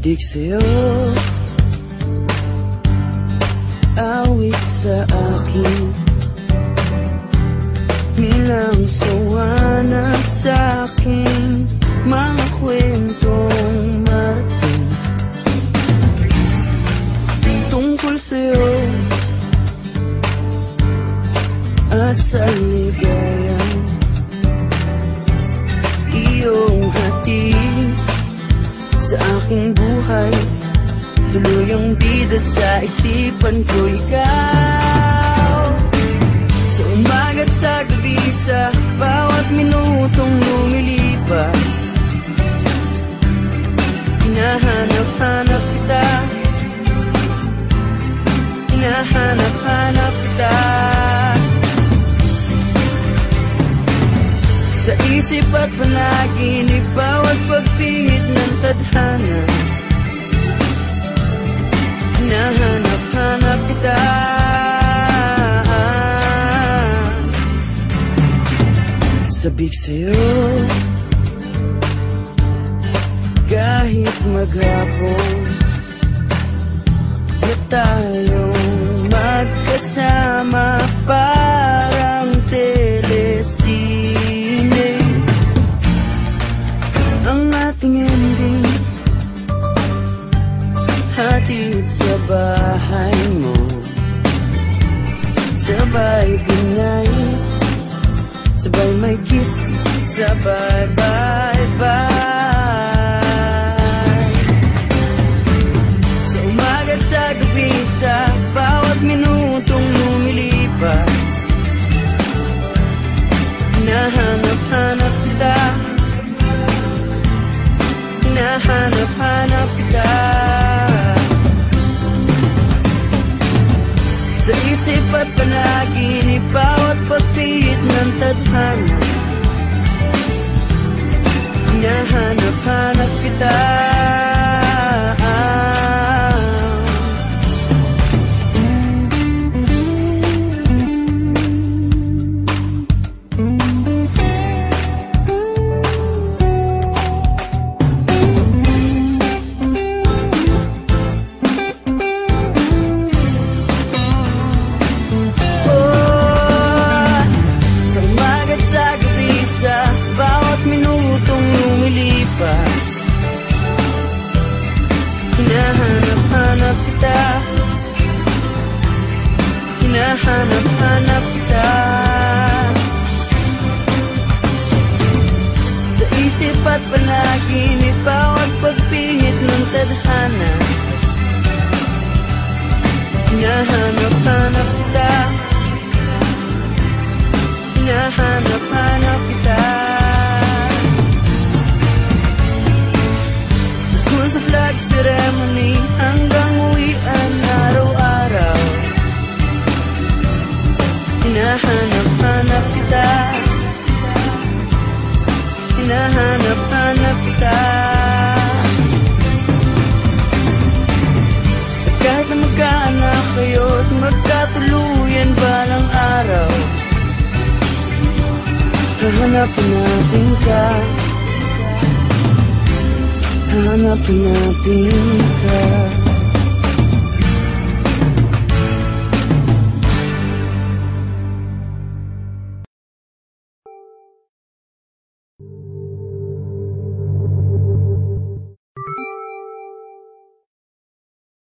Sabik sa'yo, awit sa akin, nilang sawa na sa'king mga kwentong marating tungkol sa'yo at sa ligayang iyong hatid sa aking buhay. Tuluyang bida sa isipan ko ikaw, sa umaga't sa gabi, sa bawat minutong lumilipas. Hinahanap-hanap kita, hinahanap-hanap kita, sa isip at panaginip, bawat pagpihit ng tadhana. Hinahanap-hanap kita, sabik sa'yo, kahit maghapon na tayong magkasama, parang telesine ang ating ending. Hatid sa bahay mo, sabay goodnight, sabay may kiss, sabay bye-bye. Sa umaga't sa gabi, sa bawat minutong lumilipas, hinahanap-hanap kita, hinahanap-hanap kita, sa isip at panaginip, bawat pagpihit ng tadhana. Hinahanap-hanap kita, hinahanap-hanap kita, hinahanap-hanap kita, sa isip at panaginip, bawat pagpihit ng tadhana. Hinahanap-hanap kita, hinahanap-hanap kita, sa flag ceremony hanggang uwian araw-araw. Hinahanap-hanap kita, hinahanap-hanap kita, at kahit na magkaanak kayo at magkatuluyan balang araw, hahanapin natin ka, hahanapin natin